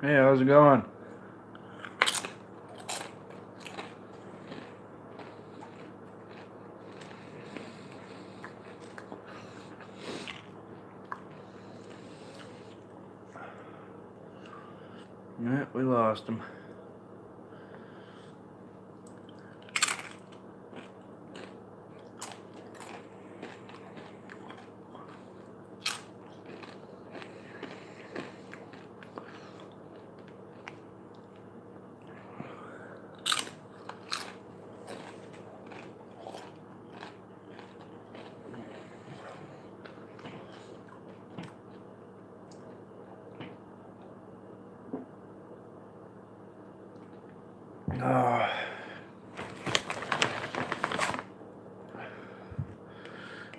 Hey, how's it going? Yeah, we lost him. Oh.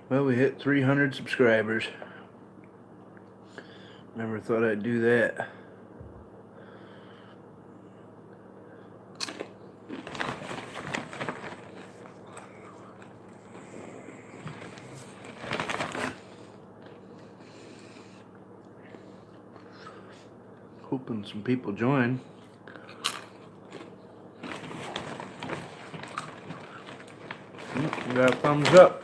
Well, we hit 300 subscribers. Never thought I'd do that. Hoping some people join. We got a thumbs up.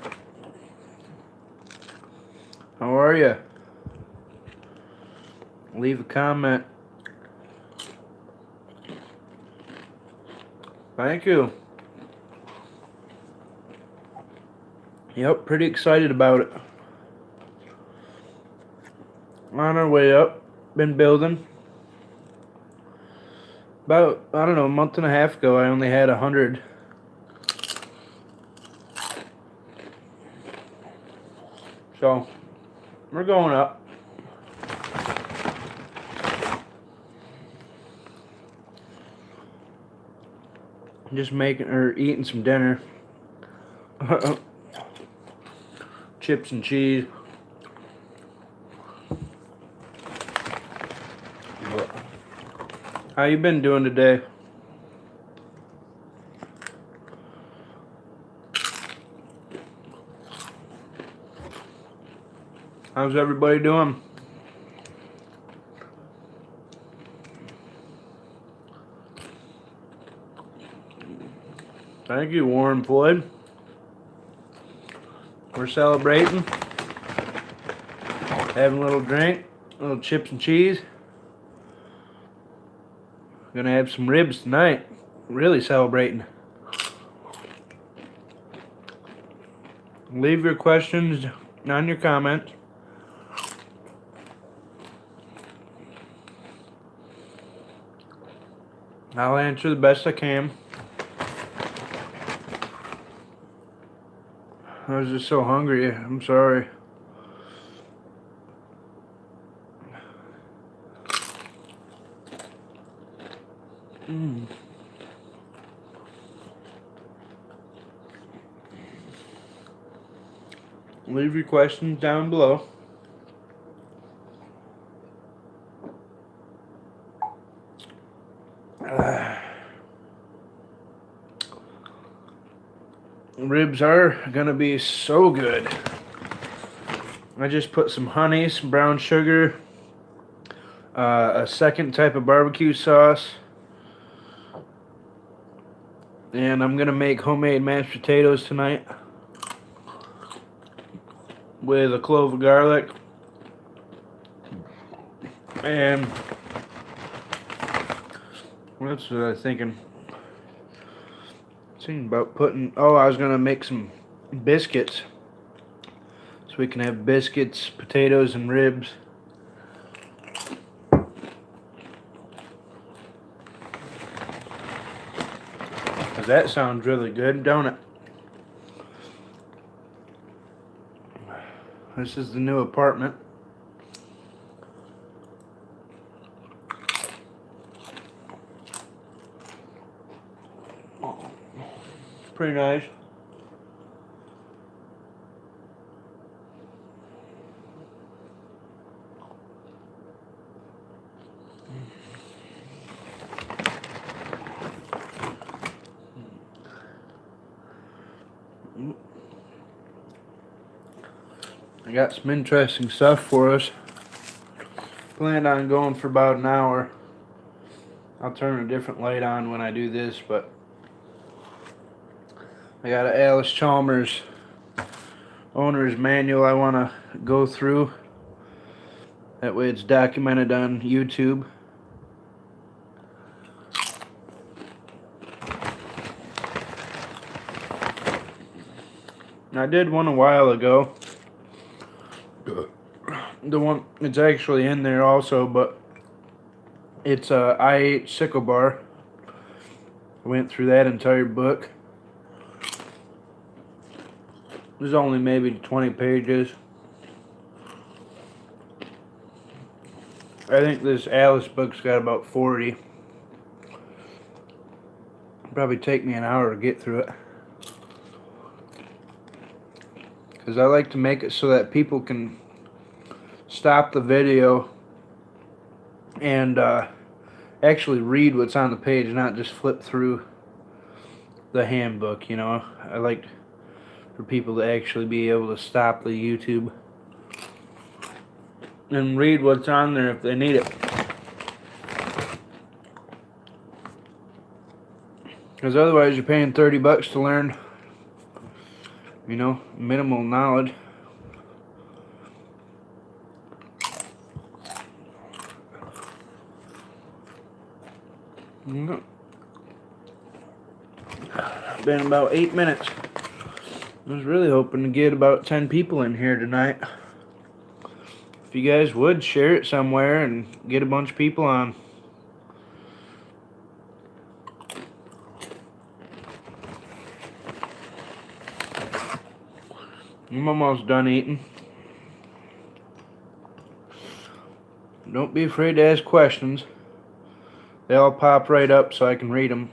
How are you? Leave a comment. Thank you. Yep, pretty excited about it. On our way up. Been building. About, I don't know, a month and a half ago, I only had 100. So, we're going up. Just making or eating some dinner. Chips and cheese. How you been doing today? How's everybody doing? Thank you, Warren Floyd. We're celebrating. Having a little drink, a little chips and cheese. Gonna have some ribs tonight. Really celebrating. Leave your questions on your comments. I'll answer the best I can. I was just so hungry. I'm sorry. Leave your questions down below. Ribs are gonna be so good. I just put some honey, some brown sugar, a second type of barbecue sauce, and I'm gonna make homemade mashed potatoes tonight with a clove of garlic and what else was I thinking? Thinking about putting. Oh, I was gonna make some biscuits, so we can have biscuits, potatoes, and ribs. Cause that sounds really good, don't it? This is the new apartment. It's pretty nice. I got some interesting stuff for us. Planned on going for about an hour. I'll turn a different light on when I do this, but I got an Allis Chalmers owner's manual I want to go through. That way it's documented on YouTube. I did one a while ago. The one, it's actually in there also, but it's a I-8 sickle bar. I went through that entire book. There's only maybe 20 pages. I think this Allis book's got about 40. It'll probably take me an hour to get through it. Because I like to make it so that people can stop the video and actually read what's on the page, not just flip through the handbook, you know. I like for people to actually be able to stop the YouTube and read what's on there if they need it. Because otherwise you're paying $30 to learn, you know, minimal knowledge. Been about 8 minutes. I was really hoping to get about 10 people in here tonight. If you guys would share it somewhere and get a bunch of people on. I'm almost done eating. Don't be afraid to ask questions. They all pop right up so I can read them.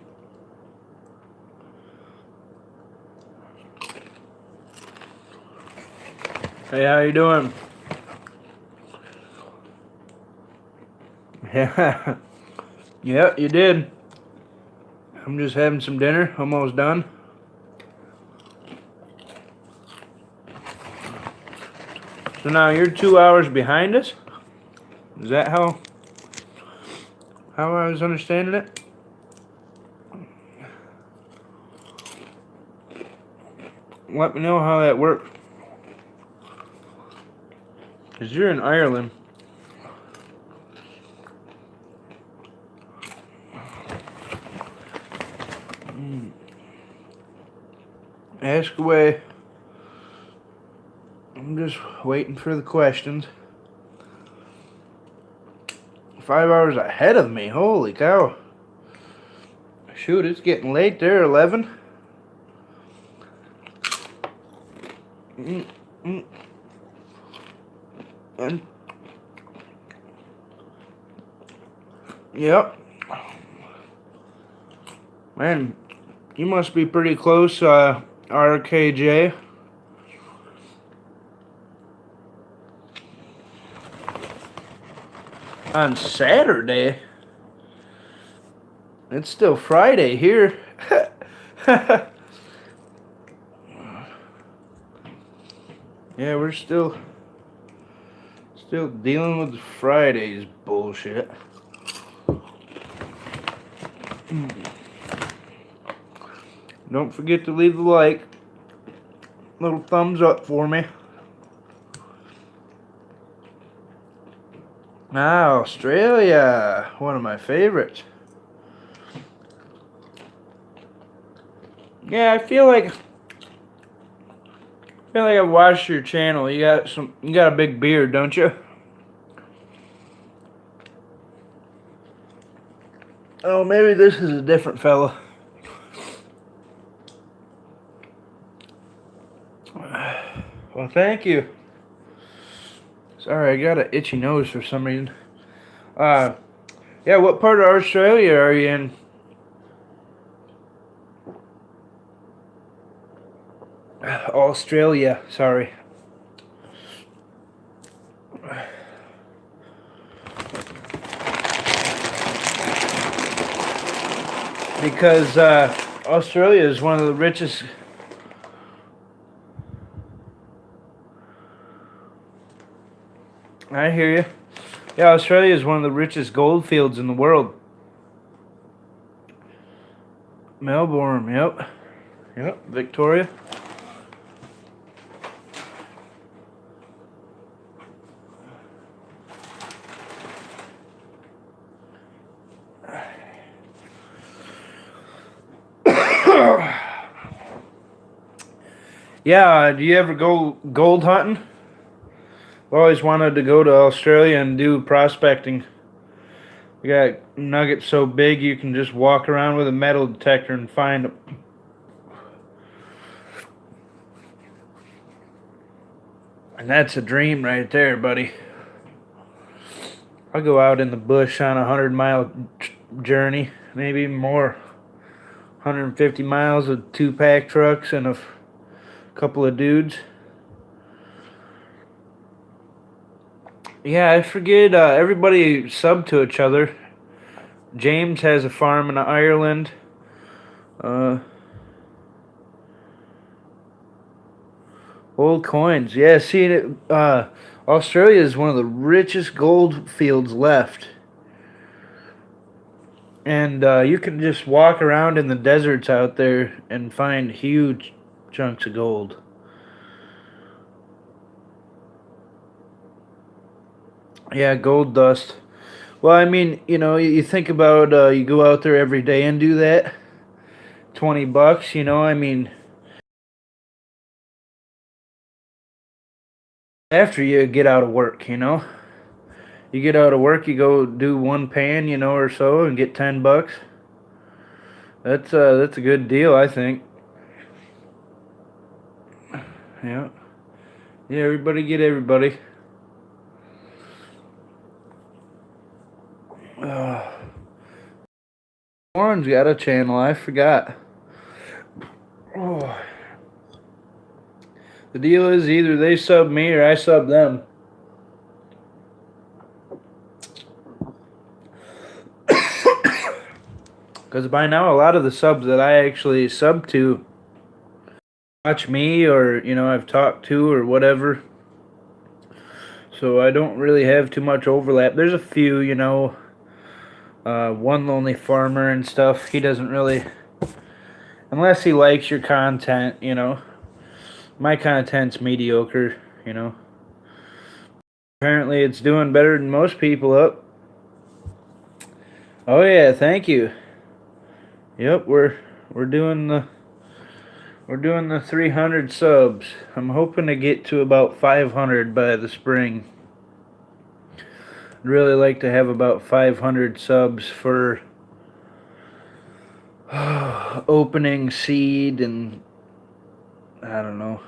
Hey, how you doing? Yeah. Yeah, you did. I'm just having some dinner, almost done. So now you're 2 hours behind us? Is that how I was understanding it? Let me know how that worked. Because you're in Ireland. Ask away. I'm just waiting for the questions. 5 hours ahead of me. Holy cow. Shoot, it's getting late there. 11. And yep. Man, you must be pretty close, RKJ. On Saturday? It's still Friday here. Yeah, we're still dealing with Friday's bullshit. Don't forget to leave the like. Little thumbs up for me. Ah, Australia. One of my favorites. Yeah, I feel like I've watched your channel. You got a big beard, don't you? Oh, maybe this is a different fella. Well, thank you. Sorry, I got an itchy nose for some reason. Yeah, what part of Australia are you in? Australia, sorry. Because Australia is one of the richest I hear you. Yeah, Australia is one of the richest gold fields in the world. Melbourne, yep. Yep, Victoria. Yeah, do you ever go gold hunting? I've always wanted to go to Australia and do prospecting. We got nuggets so big you can just walk around with a metal detector and find them. And that's a dream right there, buddy. I'll go out in the bush on a 100-mile journey, maybe more. 150 miles with 2 pack trucks and a couple of dudes. Yeah, I forget. Everybody sub to each other. James has a farm in Ireland. Old coins. Yeah, see, Australia is one of the richest gold fields left. And you can just walk around in the deserts out there and find huge chunks of gold. Yeah, gold dust. Well, I mean, you think about you go out there every day and do that. $20, I mean, after you get out of work, you get out of work, you go do one pan, or so, and get $10. That's a good deal, I think. Yeah, yeah. Everybody get everybody. Warren's got a channel. I forgot. Oh. The deal is either they sub me or I sub them. Because by now, a lot of the subs that I actually sub to watch me or, I've talked to or whatever. So I don't really have too much overlap. There's a few, One Lonely Farmer and stuff. He doesn't really, unless he likes your content, My content's mediocre, Apparently it's doing better than most people up. Oh yeah, thank you. Yep, we're doing the 300 subs. I'm hoping to get to about 500 by the spring. I'd really like to have about 500 subs for opening seed and I don't know,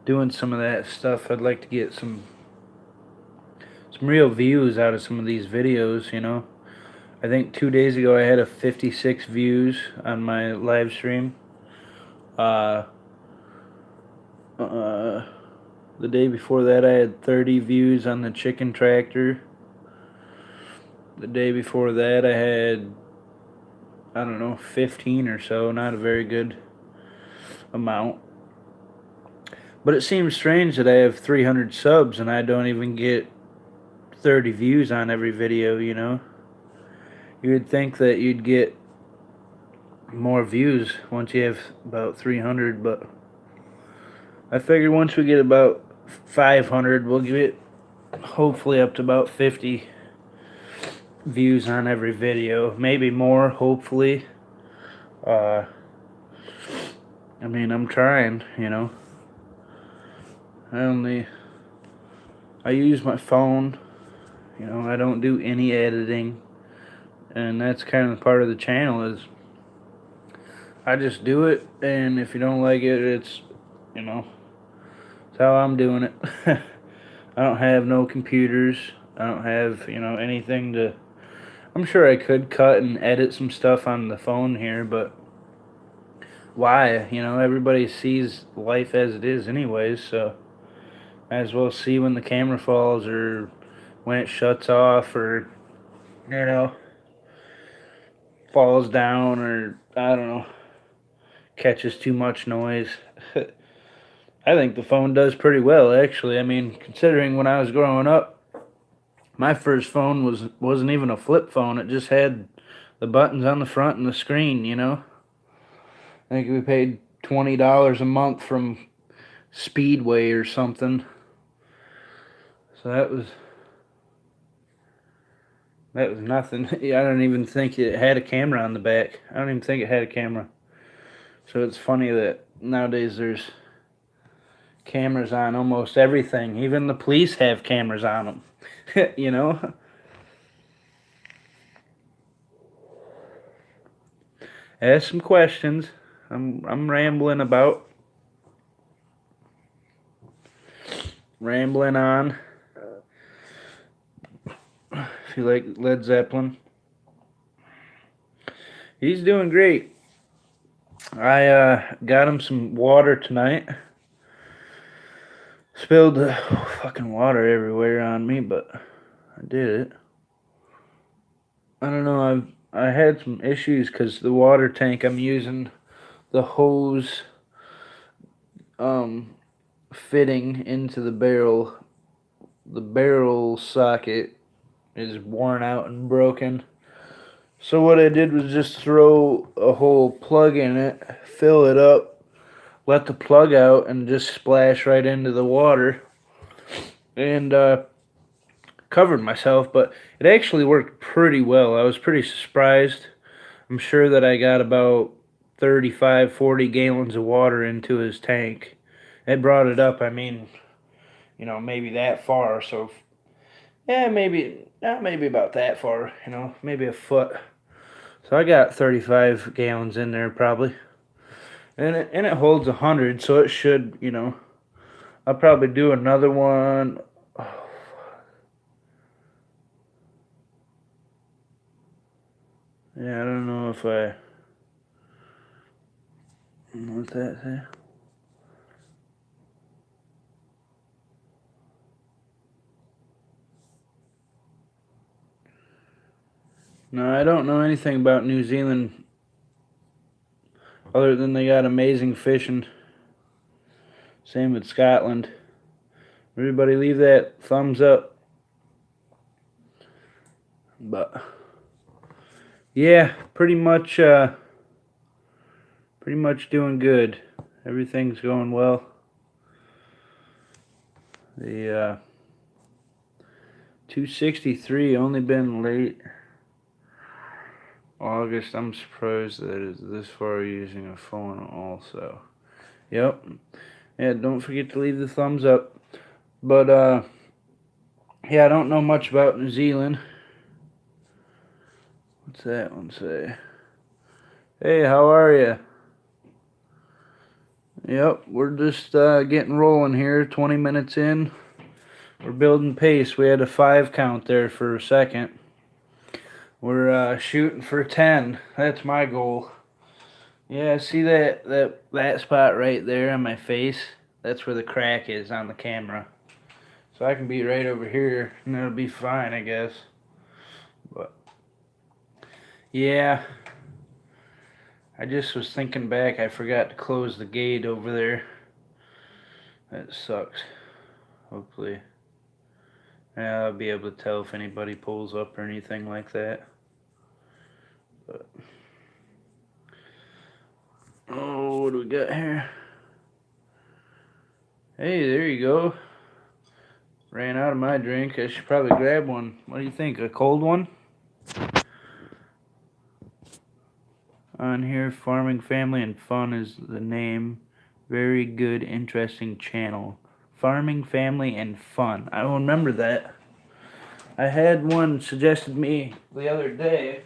doing some of that stuff. I'd like to get some real views out of some of these videos, I think 2 days ago I had a 56 views on my live stream. The day before that I had 30 views on the chicken tractor. The day before that I had, I don't know, 15 or so. Not a very good amount. But it seems strange that I have 300 subs and I don't even get 30 views on every video, You would think that you'd get more views once you have about 300, but I figure once we get about 500, we'll get hopefully up to about 50 views on every video. Maybe more, hopefully. I mean, I'm trying, I use my phone, I don't do any editing. And that's kind of part of the channel is I just do it, and if you don't like it, it's how I'm doing it. I don't have no computers. I don't have anything to. I'm sure I could cut and edit some stuff on the phone here, but why? Everybody sees life as it is anyways, so might as well see when the camera falls or when it shuts off or falls down or I don't know, catches too much noise. I think the phone does pretty well, actually. I mean, considering when I was growing up, my first phone wasn't even a flip phone. It just had the buttons on the front and the screen. I think we paid $20 a month from Speedway or something. So that was nothing. I don't even think it had a camera on the back. I don't even think it had a camera. So it's funny that nowadays there's cameras on almost everything. Even the police have cameras on them. Ask some questions. I'm rambling on. If you like Led Zeppelin, he's doing great. I got him some water tonight. Spilled the fucking water everywhere on me, but I did it. I don't know. I had some issues because the water tank I'm using, the hose fitting into the barrel socket is worn out and broken. So what I did was just throw a whole plug in it, fill it up, let the plug out, and just splash right into the water, and covered myself. But it actually worked pretty well. I was pretty surprised. I'm sure that I got about 35, 40 gallons of water into his tank. It brought it up, I mean, maybe that far. So, yeah, maybe about that far, maybe a foot. So I got 35 gallons in there probably. And it holds 100, so it should, I'll probably do another one. Yeah, I don't know if what's that say? No, I don't know anything about New Zealand other than they got amazing fishing. Same with Scotland. Everybody leave that thumbs up. But yeah, pretty much doing good. Everything's going well. The 263 only been late August. I'm surprised that it's this far using a phone also. Yep. Yeah, don't forget to leave the thumbs up. But yeah, I don't know much about New Zealand. What's that one say? Hey, how are you? Yep, we're just getting rolling here. 20 minutes in. We're building pace. We had a 5 count there for a second. We're shooting for 10. That's my goal. Yeah, see that spot right there on my face? That's where the crack is on the camera. So I can be right over here and it'll be fine, I guess. But yeah, I just was thinking back, I forgot to close the gate over there. That sucks. Hopefully, yeah, I'll be able to tell if anybody pulls up or anything like that. But oh, what do we got here? Hey, there you go. Ran out of my drink. I should probably grab one. What do you think? A cold one? On here, Farming Family and Fun is the name. Very good, interesting channel. Farming Family and Fun. I will remember that. I had one suggested me the other day.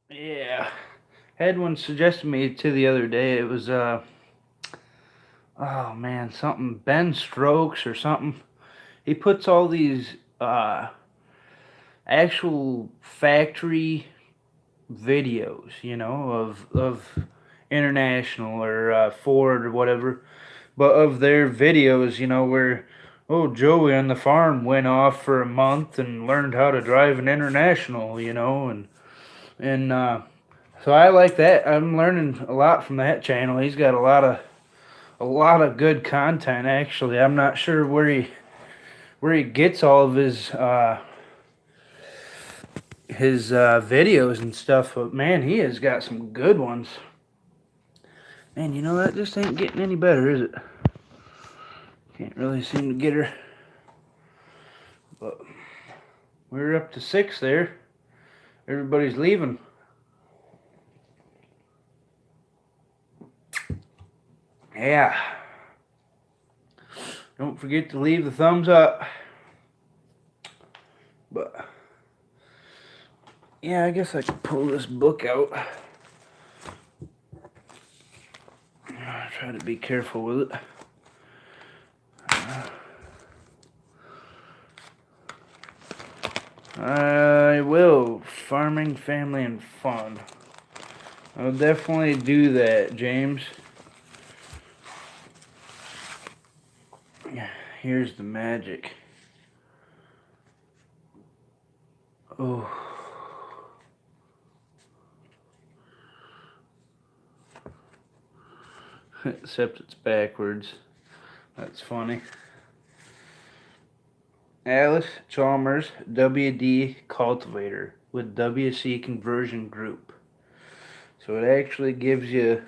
Yeah. Had one suggested me to the other day. It was oh man, something Ben Strokes or something. He puts all these actual factory videos, of International or Ford or whatever, but of their videos, where oh, Joey on the farm went off for a month and learned how to drive an International, and so I like that. I'm learning a lot from that channel. He's got a lot of good content actually. I'm not sure where he gets all of his videos and stuff, but man, he has got some good ones. Man, that just ain't getting any better, is it? Can't really seem to get her. But we're up to 6 there. Everybody's leaving. Yeah. Don't forget to leave the thumbs up. But yeah, I guess I could pull this book out. Try to be careful with it. I will. Farming, family, and fun. I'll definitely do that, James. Here's the magic. Oh. Except it's backwards. That's funny. Alice Chalmers, WD cultivator with WC conversion group. So it actually gives you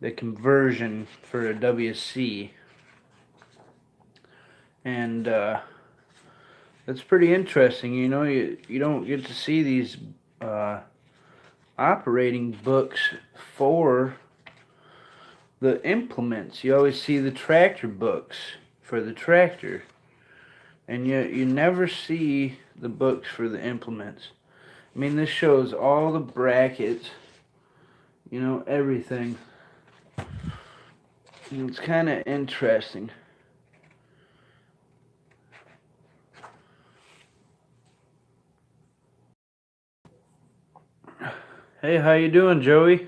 the conversion for a WC. And that's pretty interesting. You don't get to see these operating books for the implements. You always see the tractor books for the tractor. And you never see the books for the implements. I mean, this shows all the brackets, everything. And it's kind of interesting. Hey, how you doing, Joey?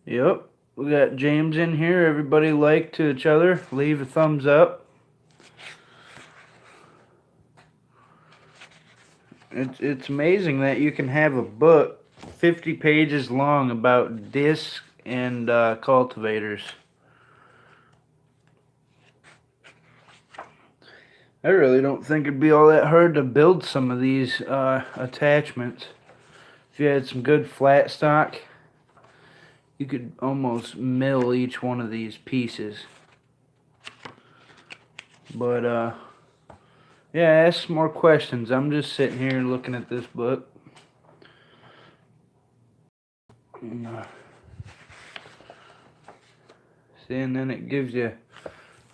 Yep, we got James in here. Everybody like to each other. Leave a thumbs up. It's amazing that you can have a book 50 pages long about disc and cultivators. I really don't think it'd be all that hard to build some of these attachments. If you had some good flat stock, you could almost mill each one of these pieces. But yeah, ask some more questions. I'm just sitting here looking at this book. See, and then it gives you,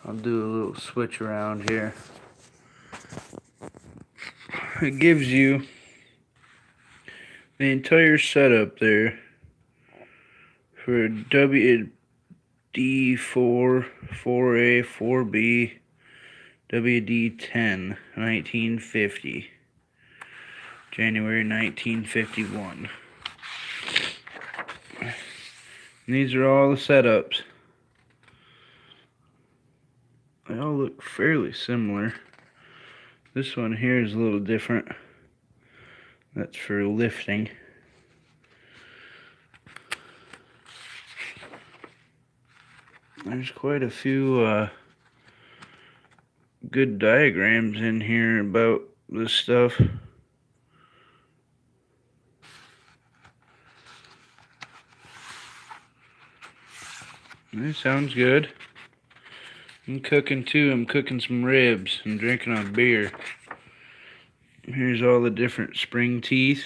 I'll do a little switch around here. It gives you the entire setup there for WD4, 4A, 4B, WD10, 1950, January 1951. And these are all the setups. They all look fairly similar. This one here is a little different. That's for lifting. There's quite a few good diagrams in here about this stuff. That sounds good. I'm cooking too. I'm cooking some ribs and drinking a beer. Here's all the different spring teeth.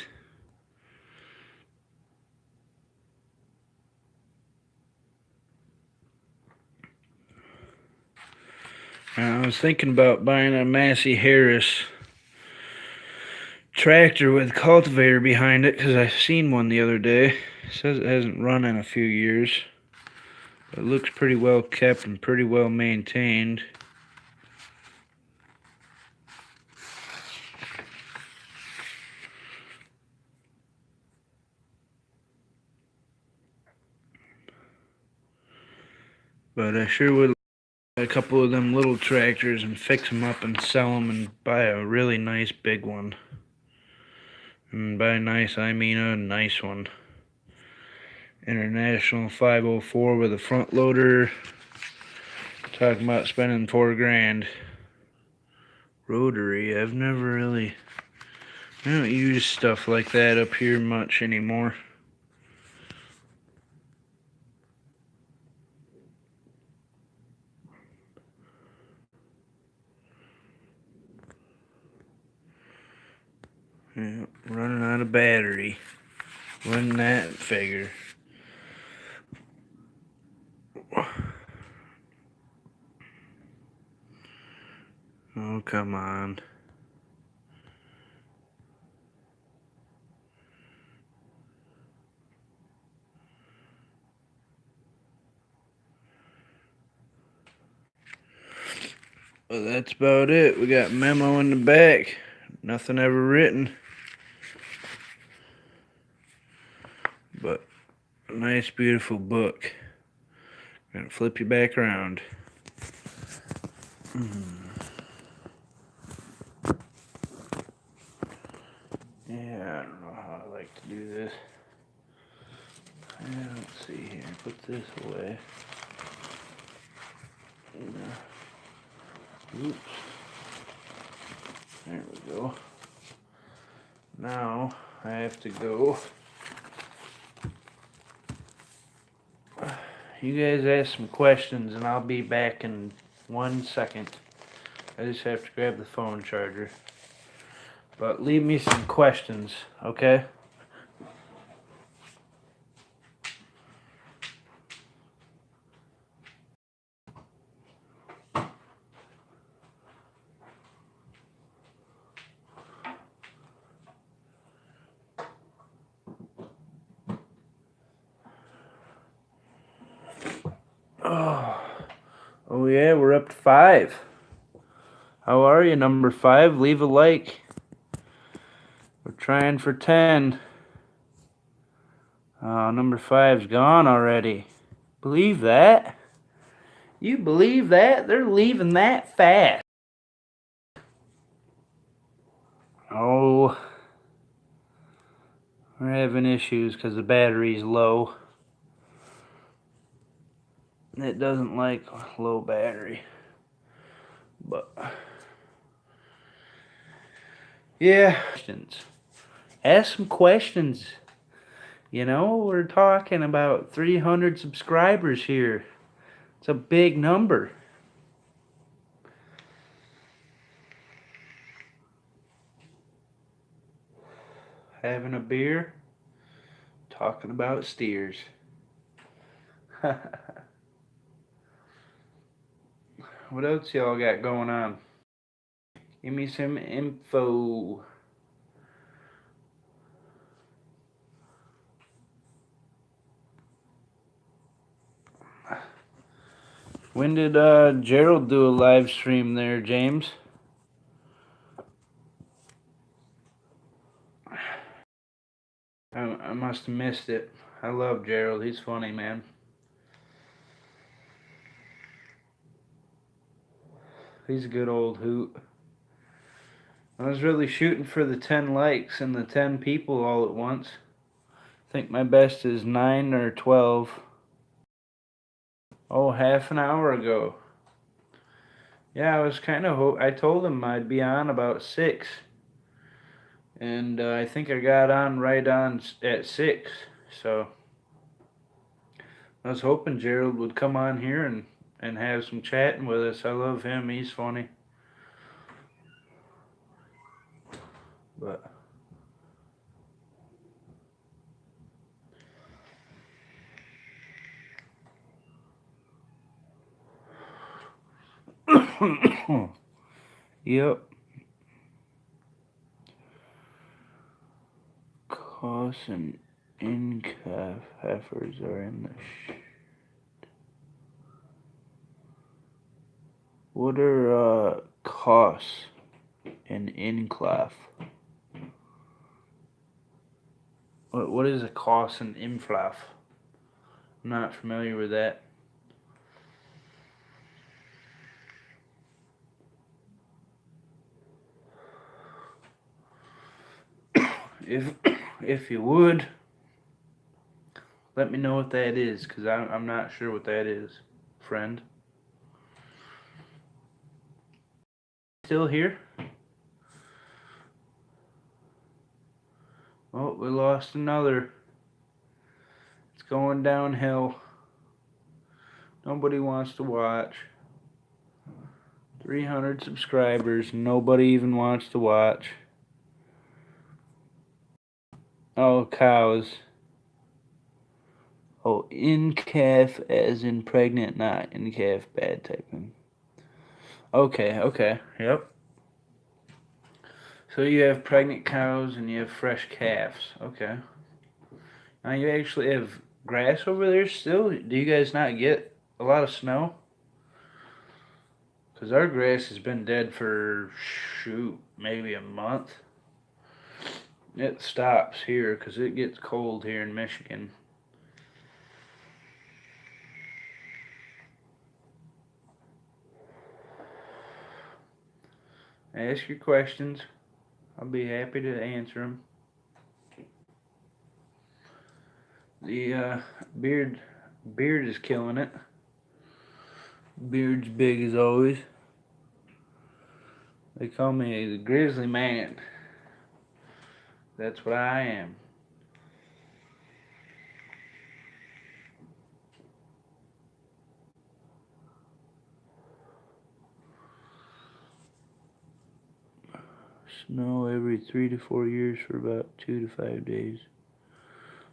I was thinking about buying a Massey Harris tractor with cultivator behind it because I seen one the other day. It says it hasn't run in a few years. It looks pretty well kept and pretty well maintained. But I sure would a couple of them little tractors and fix them up and sell them and buy a really nice big one. And by nice, I mean a nice one. International 504 with a front loader. Talking about spending $4,000. Rotary, I don't use stuff like that up here much anymore. Yeah, running out of battery. Wouldn't that figure? Oh, come on. Well, that's about it. We got memo in the back. Nothing ever written. But a nice, beautiful book. Gonna flip you back around. Yeah, I don't know how I like to do this. Yeah, let's see here. Put this away. Oops. There we go. Now I have to go. You guys ask some questions and I'll be back in 1 second. I just have to grab the phone charger. But leave me some questions, okay? Oh yeah, we're up to 5. How are you, number 5? Leave a like. We're trying for 10. Number 5's gone already. Believe that? You believe that? They're leaving that fast. Oh, we're having issues because the battery's low. It doesn't like low battery. But yeah, questions. Ask some questions. You know, we're talking about 300 subscribers here. It's a big number. Having a beer, talking about steers. What else y'all got going on? Give me some info. When did Gerald do a live stream there, James? I must have missed it. I love Gerald. He's funny, man. He's a good old hoot. I was really shooting for the 10 likes and the 10 people all at once. I think my best is 9 or 12. Oh, half an hour ago. Yeah, I was kind of I told him I'd be on about 6. And I think I got on right on at 6. So I was hoping Gerald would come on here and have some chatting with us. I love him. He's funny. But yep. Costs and in-calf heifers are in the What are costs and in-calf? What is a cost and inflaf? I'm not familiar with that. if you would, let me know what that is, because I'm not sure what that is, friend. Still here? Oh, we lost another. It's going downhill. Nobody wants to watch. 300 subscribers. Nobody even wants to watch. Oh, cows. Oh, in calf as in pregnant, not in calf bad typing. Okay. Yep. So you have pregnant cows and you have fresh calves. Okay. Now you actually have grass over there still? Do you guys not get a lot of snow? Because our grass has been dead for, shoot, maybe a month. It stops here because it gets cold here in Michigan. Ask your questions. I'll be happy to answer them. The beard is killing it. Beard's big as always. They call me the Grizzly Man. That's what I am. Snow every 3 to 4 years for about 2 to 5 days.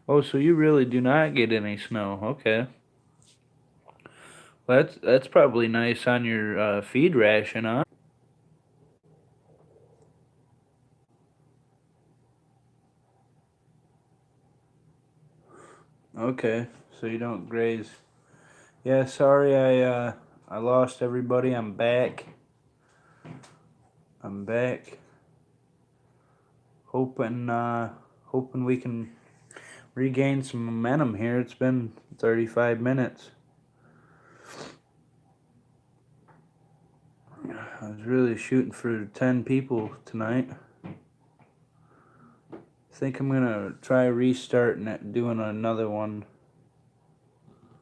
Oh, so you really do not get any snow? Okay. Well, that's probably nice on your feed ration, huh? Okay, so you don't graze. Yeah, sorry, I lost everybody. I'm back. Hoping we can regain some momentum here. It's been 35 minutes. I was really shooting for 10 people tonight. I think I'm gonna try restarting it, doing another one.